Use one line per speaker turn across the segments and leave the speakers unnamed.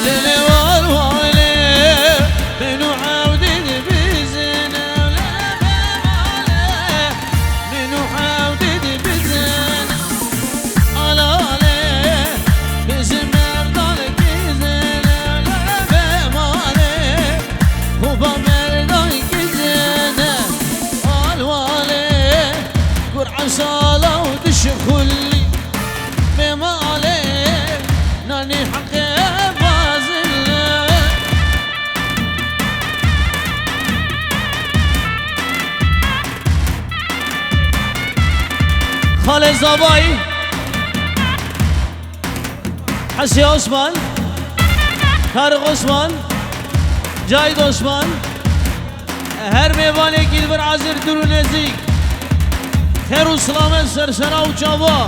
ليلي والوالي منو عودد بزنا منو عودد بزنا على عليه بزمر ضلك زنا بمالي وبمر ضلك زنا والوالي قرعة صالة ودشخلي بمالي ناني حقي خالد زابایی حسی عثمان طارق عثمان جاید عثمان هر میوانی که بر عزیر درو نزدیک خیر و سلامت سرسنا و چاوا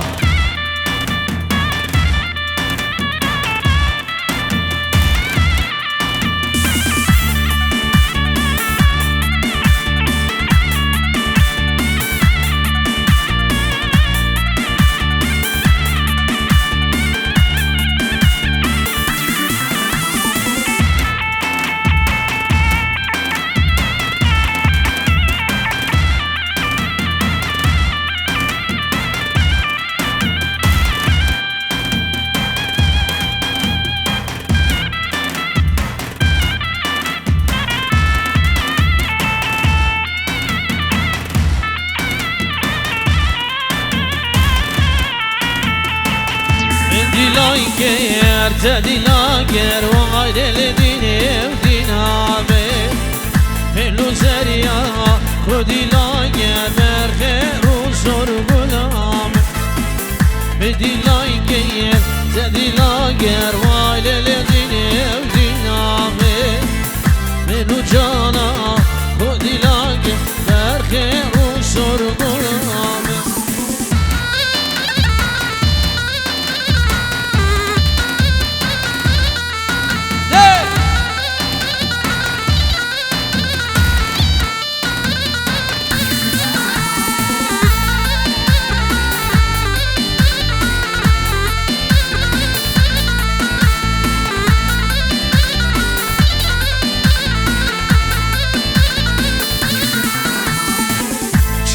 گر تدیلا گر و غیر دینی و دینامه هلو زریا خودیلا گر مرخ رو سر گلام بدیلا گر تدیلا گر و غیر دینی و دینامه منو جانا خودیلا گر مرخ رو سر گلام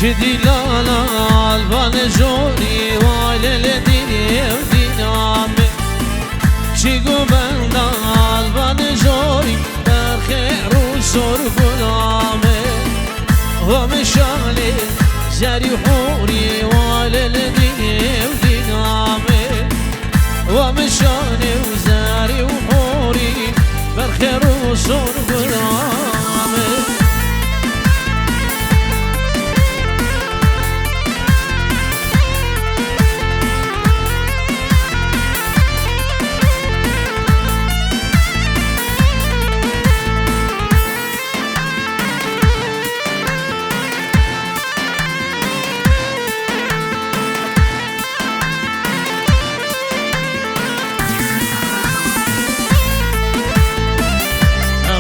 شديلانا البان جوري وعلى ديني ودينامي شيقو بندا البان جوري برخير وصور غلامي ومشالي زاري حوري وعلى ديني ودينامي ومشالي وزاري وحوري برخير وصور غلامي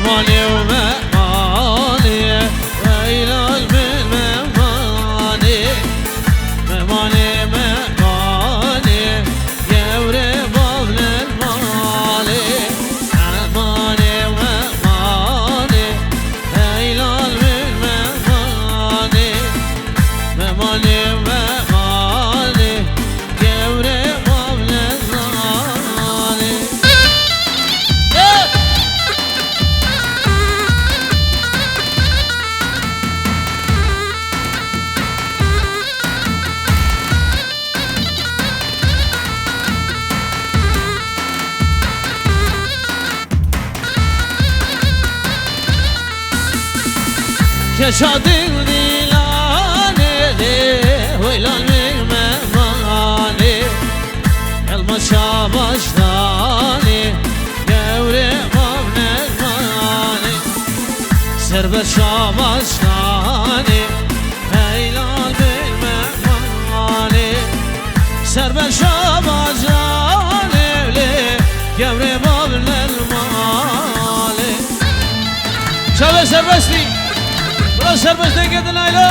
مالي ومالي وإلى المال مالي مالي مالي يا ورباب للمالي مالي ومالي إلى المال مالي مالي ومالي يا ورباب للمالي كشادين ديلاني ويلا المغماني المشابش داني قوري مبنى الماني سرب الشابش داني ويلا المغماني سرب الشابش داني قوري مبنى الماني شابه سربستي برا سربسته گدن ایلا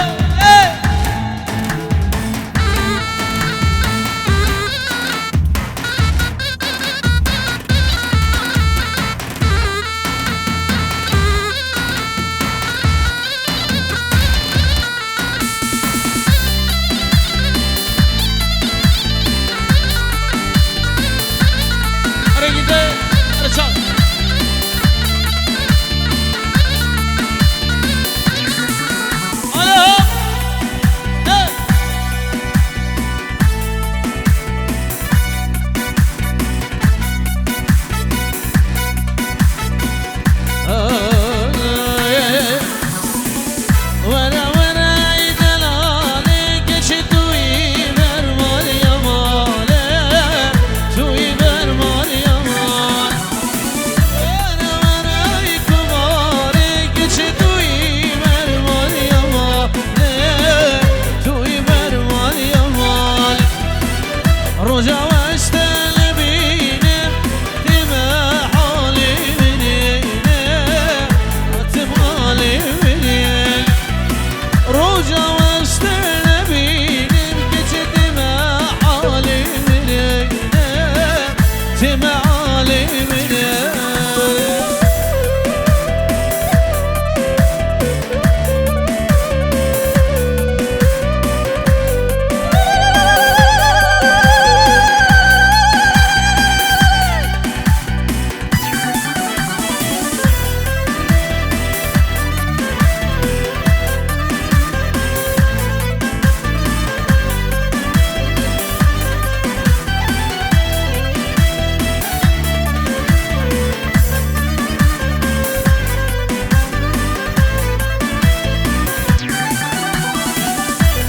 تمعالي منه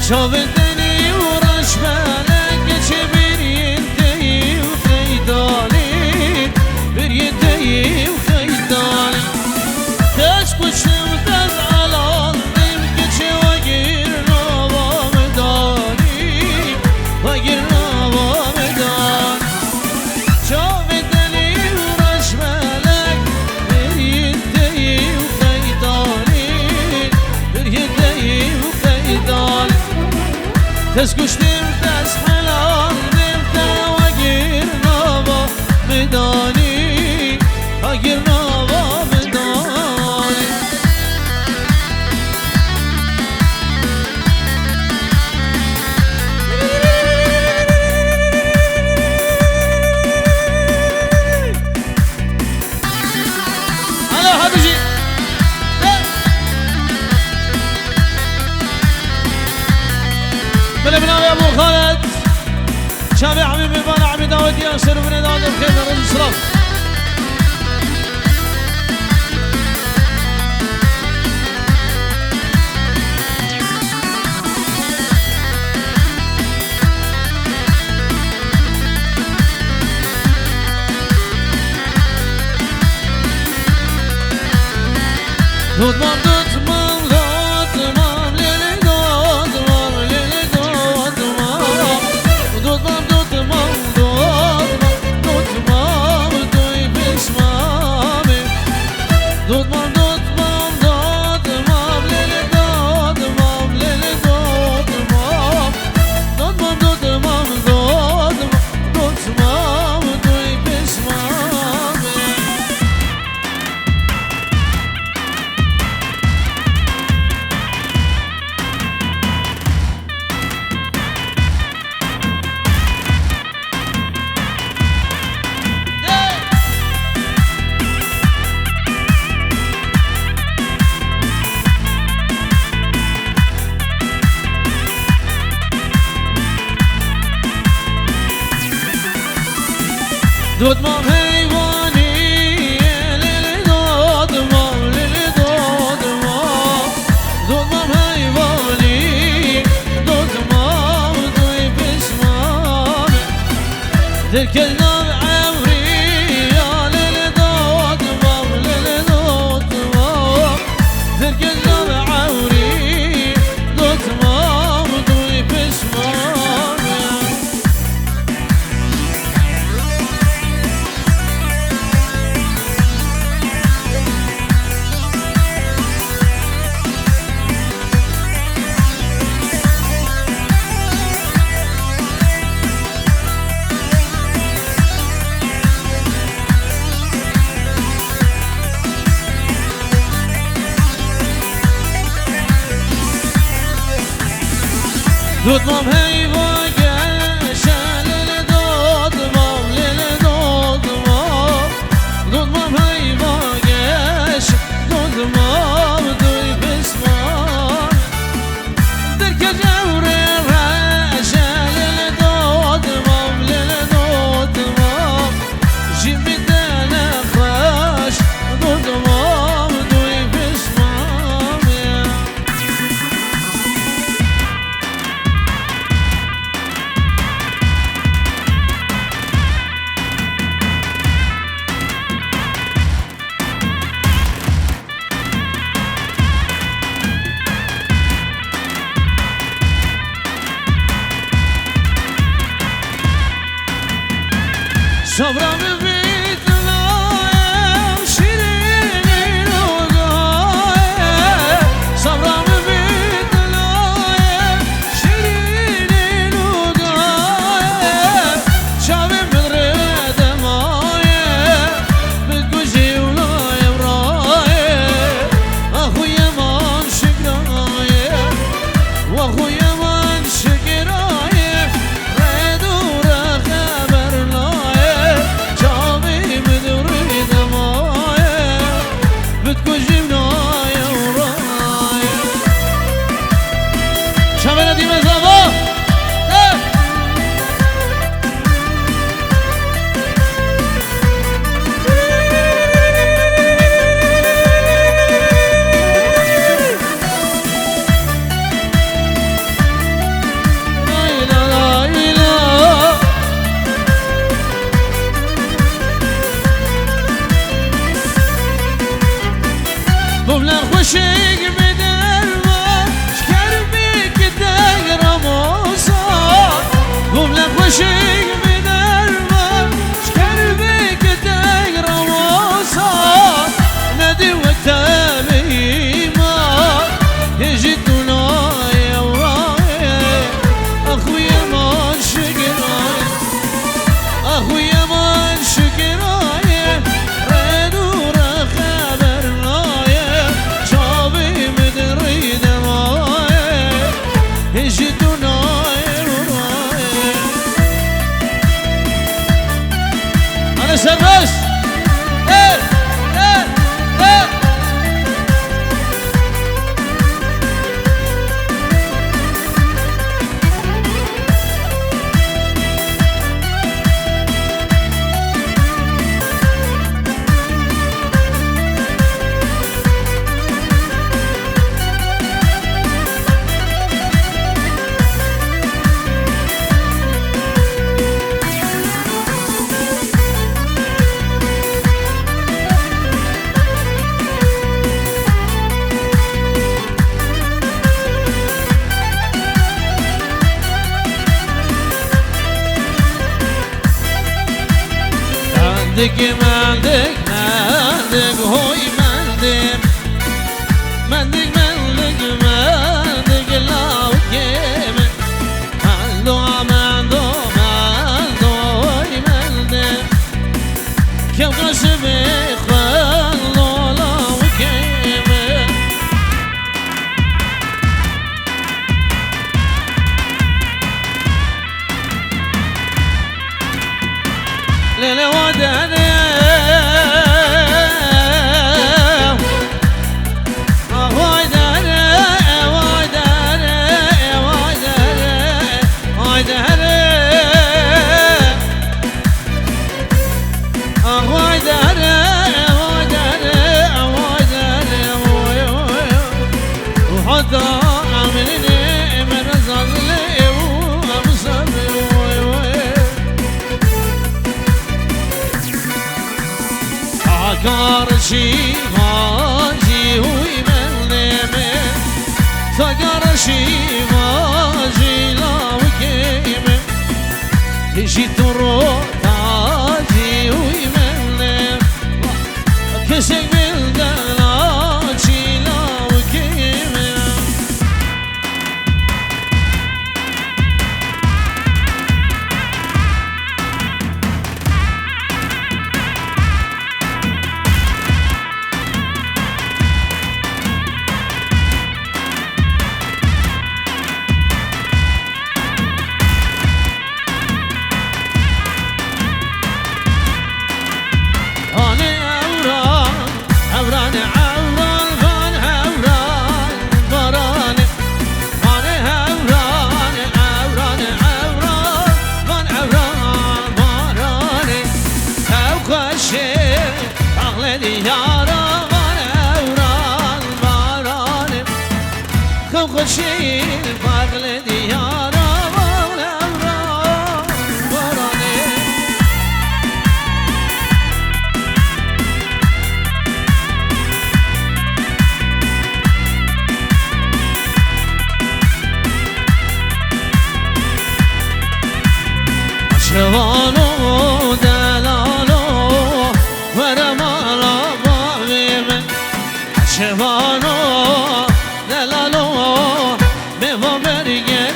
شافتني ورش بالك بريدي وخيداني بريدي وخيداني تسكت وتزعل عظيم كتش وقير نوى مداني وقير نوى مداني شافتني ورش بالك بريدي وخيداني بريدي وخيداني تسكشتم تسحلان نمتا وقير نوى مداني وقير نوى مداني هلا حبيبي من ابناء ابو خالد شافي حبيبي بنا عمي داود ياسر بن داود بخير رد السلام دود مام دود مام دود مام ليلي دود مام ليلي دود مام دود مام دود مام دود مام دوي بسمامي دود مام دود مام دود مام ليلي دود مام ليلي دود مام دود مام دود مام دود مام دوي بسمامي دود مام حیوانی لیلی دود مام لیلی دود مام دود مام حیوانی دود مام دوی بسمام در کلام عمری یا لیلی دود مام لیلی دود مام در کلام عمری دود مام دوی بسمام دود مام حیوان گشن لیلی دود مام لیلی دود مام دود مام حیوان گشن دود مام دوی بسمام در که جوره رشن لیلی دود مام لیلی دود مام جیم بیدن خوش دود مام دوی بسمام صبرم ببید لایم شیرینی نگاه صبرم ببید لایم شیرینی نگاه شبی مدرد ما خوشی بدر و شکر بی کدر رموسا گمله خوشی بدر و شکر بی کدر رموسا ندی و تبی ما هجی دنای ورای اخوی من شکرای اخوی من شکرای ردور خبر نای چابی مدری دمای هجی دنای ورای انا سربس مندك هوي مندك لاو كيم مندو هوي مندك كم قصبي خلو لاو كيم ليلة وداني Karşı hacı huy mendeme Ta karşı hacı lav keme Teşi turu tacı huy mendeme Kesek bilden acı lav keme خوشی فقل دیارا بارانه شوانو دلالو ورمالا باوی من شوانو دلالو به و برگه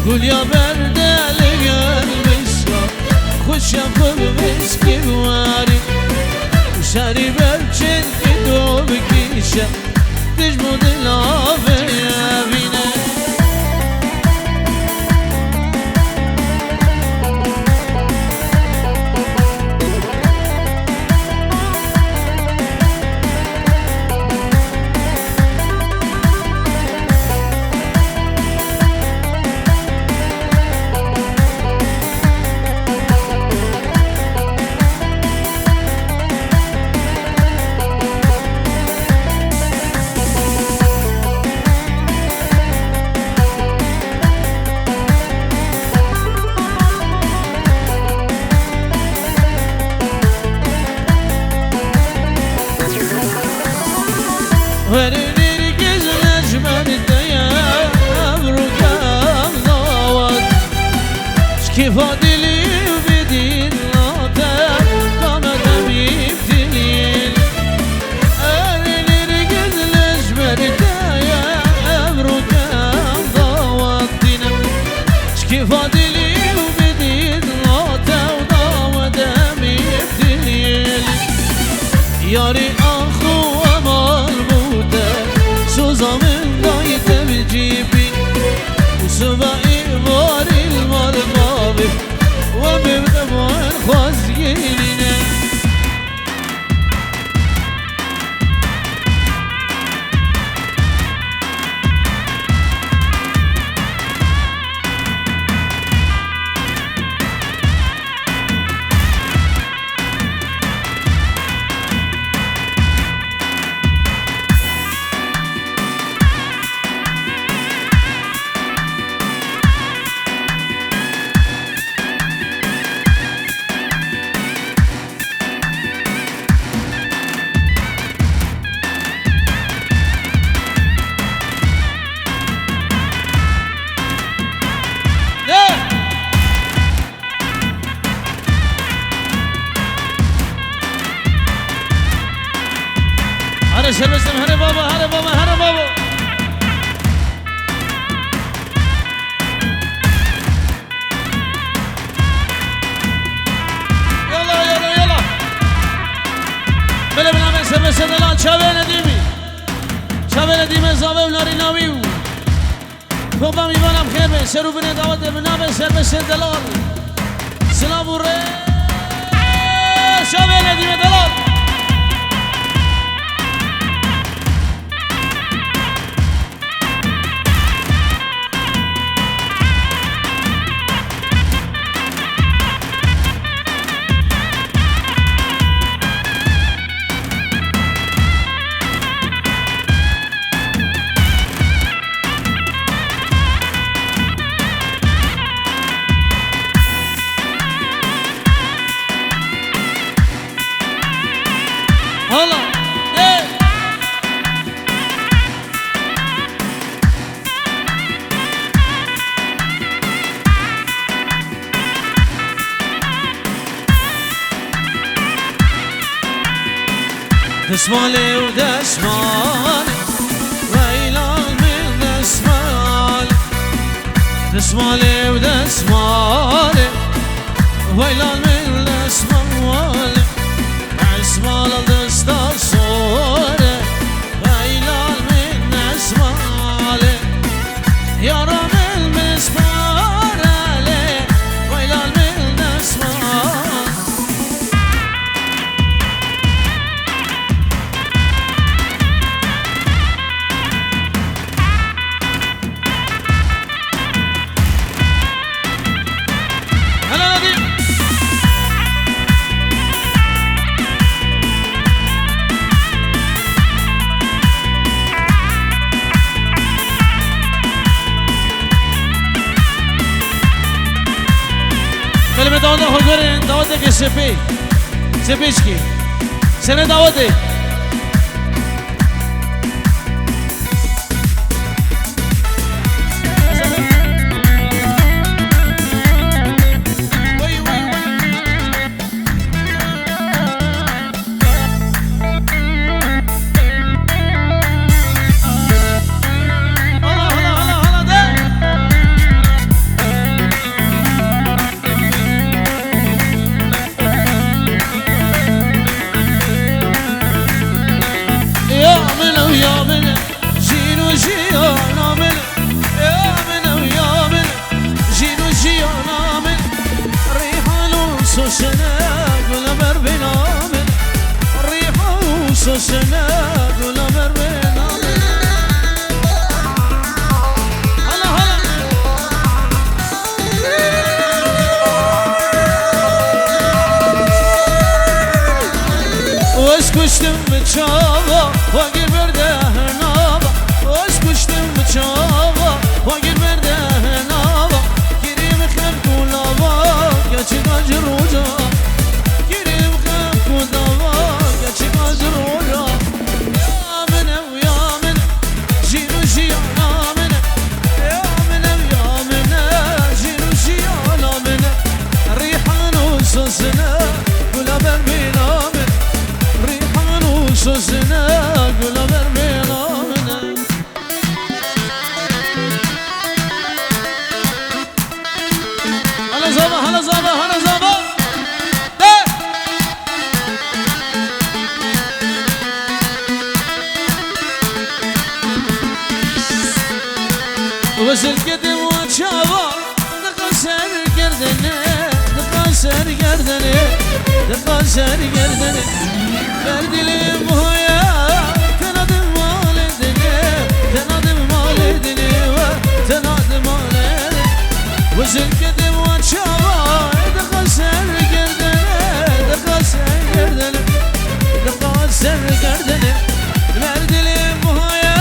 قول يا برد القلب الصار خوش يفهم مسكي واري وشاري برشن كدوب كيشة تجمد العافية بينا ورنير جزل جمال الديا بركام ضوات شكيف عدلي وبدين لاتا قامت بيبتلين ورنير جزل جمال الديا بركام ضوات شكيف عدلي وبدين لاتا وضوات بيبتلين ياري أخو زمن دايت بجيبي وسبعي باري المرغابي وببقى خازينينا هلا سلسم هلا بابا هلا بابا هلا بابا يلا يلا يلا بلا بنعمل سلسم دلال شابين ديمي شابين ديمي زابي وناري ناويو بابا ميبانم خير بي سرو بني دعوت بنعمل سلسم دلال سلام وري شابين ديمي دلال هلا ايه دسمالي ودسمالي ويلال من دسمالي دسمالي ودسمالي ويلال من دسمالي اسمال الدستار صورة ويلال من اسمالي يا رب المسمار ويلال من اسمال هلا نادي برین دعوته که سپیش کی سنه دعوته کشتم به چاوا و گیر برده نابا واش کشتم به چاوا و گیر برده نابا گیریم خم کولاوا گچی گاج روجا گیریم خم کولاوا گچی گاج روجا یا منه جینو جیانا منه یا منه جینو جیانا منه ریحان و سوسنه گلا برمینا سوسنا قولا برمينا منك هلا زابا هلا زابا هلا زابا وبس القدم وشابا نقصر قردني نقصر قردني نقصر قردني بردلي بهويا تنادم والدني تنادم والدني وتنادم والدني وزن قدم وشابا دقاسر قردني دقاسر قردني دقاسر قردني بردلي بهويا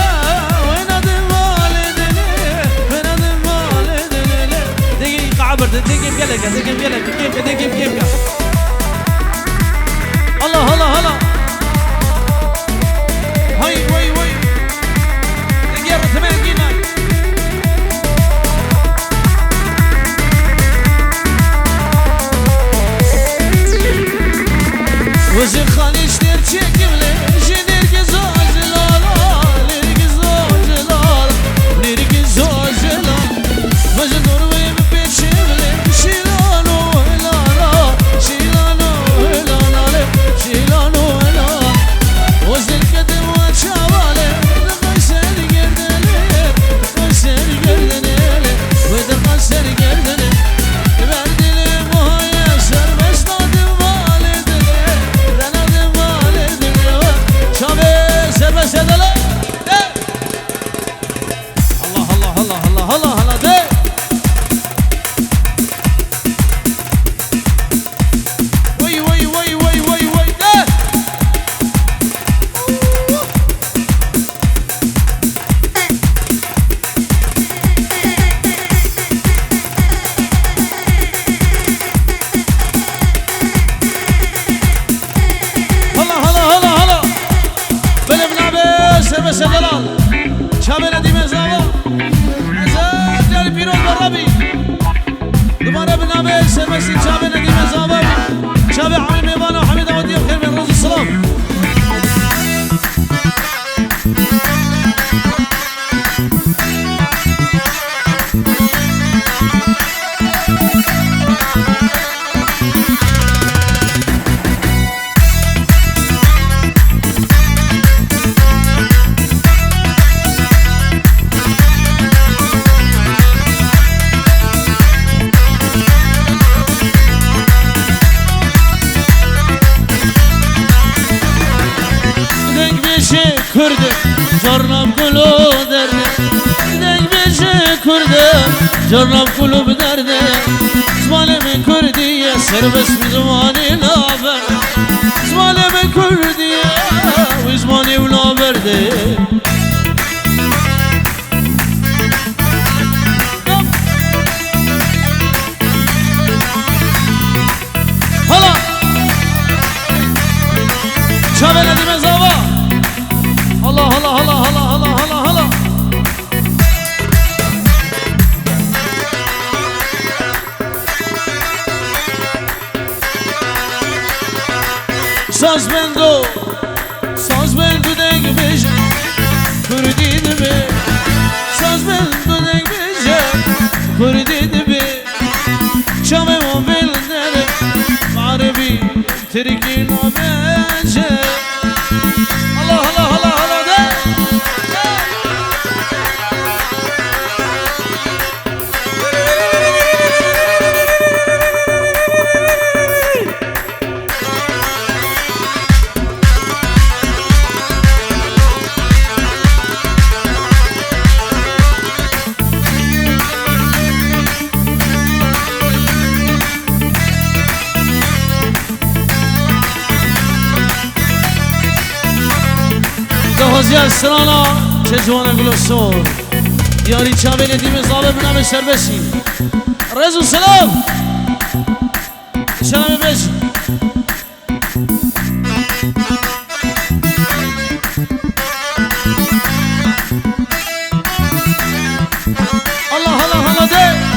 ونادم والدني ونادم والدني دقيقة عبرت دقيقة الله الله الله هاي وي دقيقة ثمان قيمة وزن خالي اشتر تشكملي جنير قزوج لالا لير قزوج لالا لير قزوج لالا وزن نروي ببيت شملي شيلانو لالا شيلانو لالا شيلانو لالا وزن قدم وشوالي دقسر قردني دقسر قردني ودقسر قردني بردلي مهيا سربس نادم والدني رنادم والدني شابي سربس يدلي الله الله الله الله الله الله دي بس دلال شابه ندیم زاوا ازاد جاری پیروز برابی دوباره بنابه سربستی شابه ندیم زاوا شابه حمید میوان و حمید آودی خیر من روز السلام Kurdum, Jornam kulu derde Denk beşe kurdum, Jornam kulu derde Zmalemin kurdiye, serbest mi zmani laber Zmalemin kurdiye, ve zmani laberde ساز بندو دنگ بشه کردید به ساز بندو دنگ بشه کردید به چامه ما بلنده معربی ترکی نامشه الله الله الله الله ده هزیار سرانا چه جوانه گلوسور یاری چاوه ندیم زابه بنام سربسی رزو سلام شنامه بشی الله الله الله ده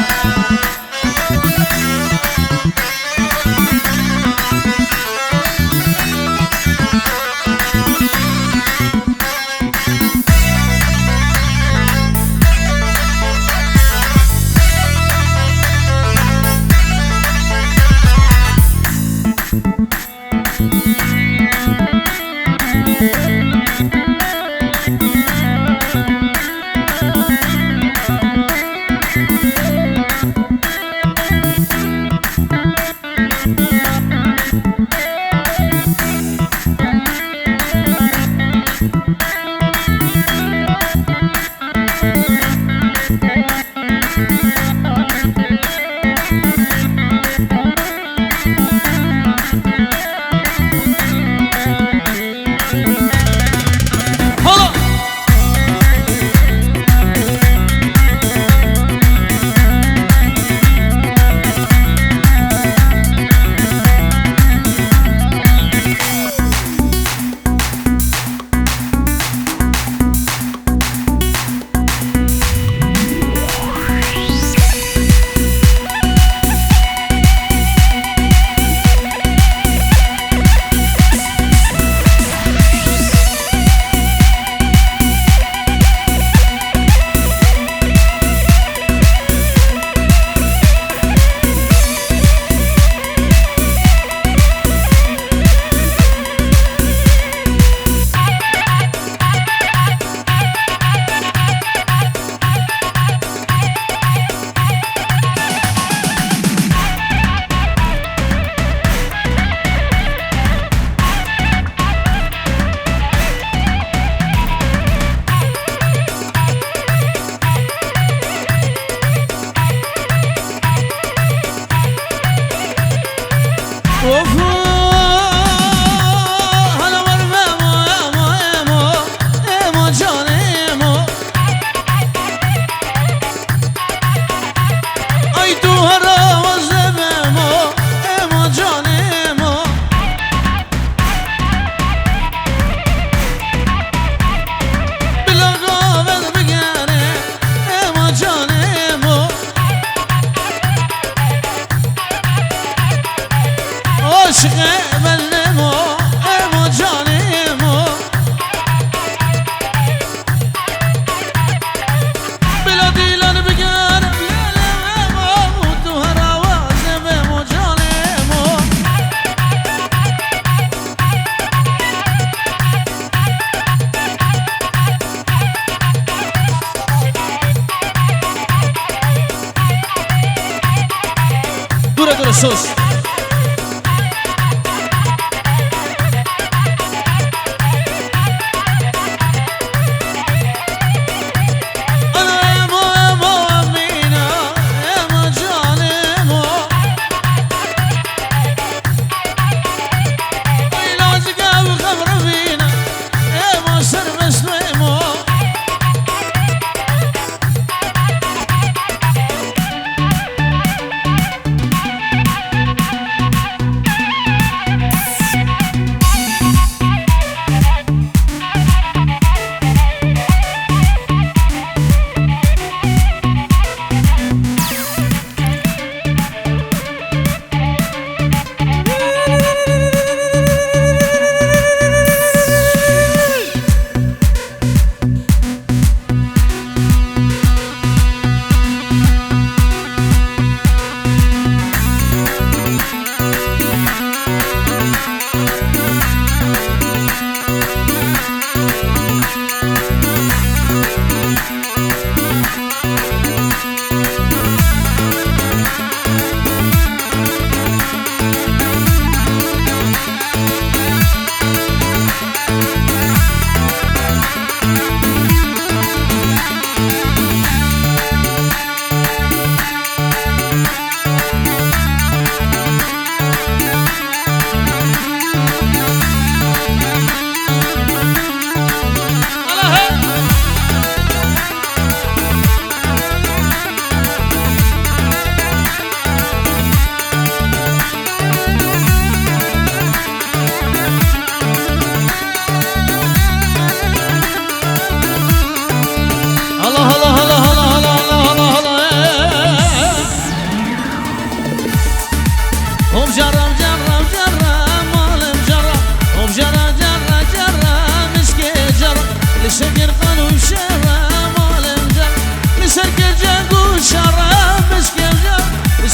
sus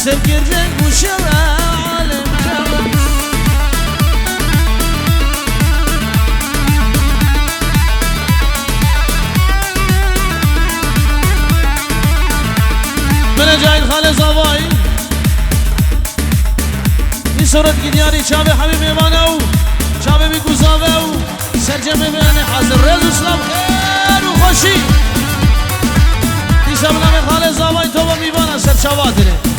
سبكرك وشوى عالم شوى من جاي خالد زواي این صورت گیدیاری چاوه حبیب ایمانو چاوه بی گوزاوه سرجمه بیانه حاضر رز اسلام خیر و خوشی دیشب نام خالد زواي تو با میبانه سر چوادره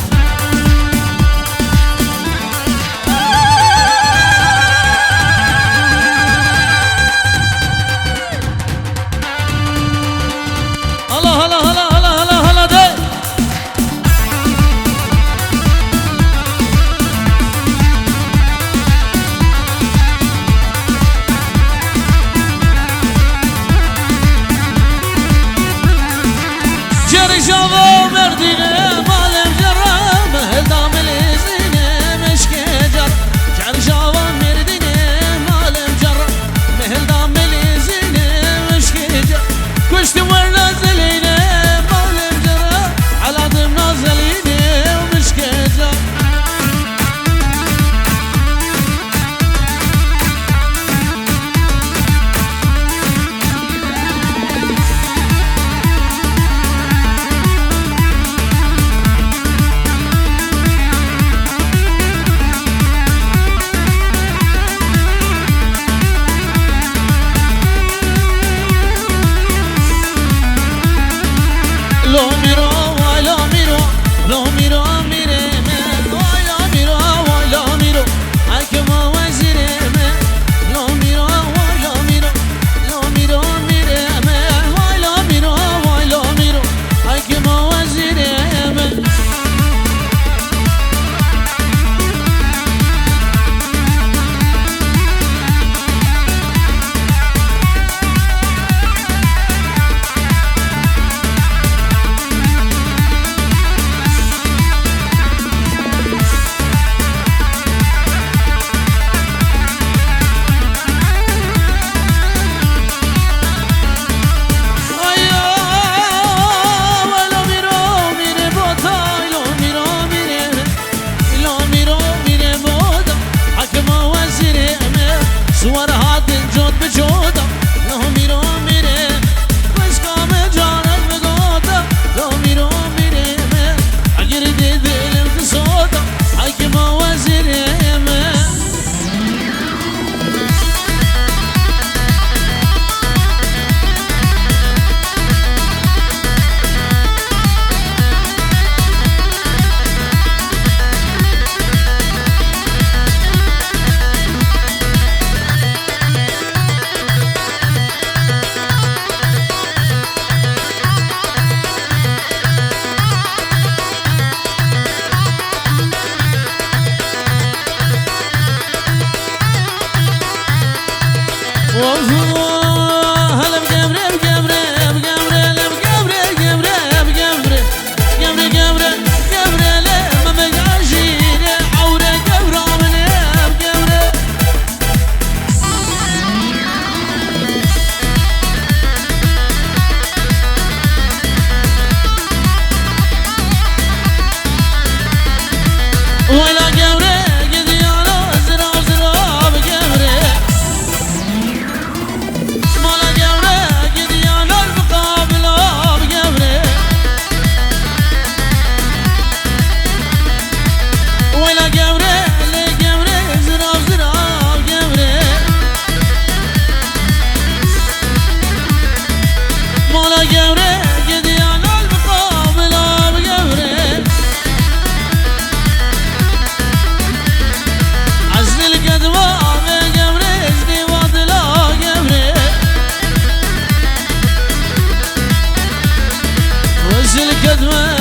الكدمة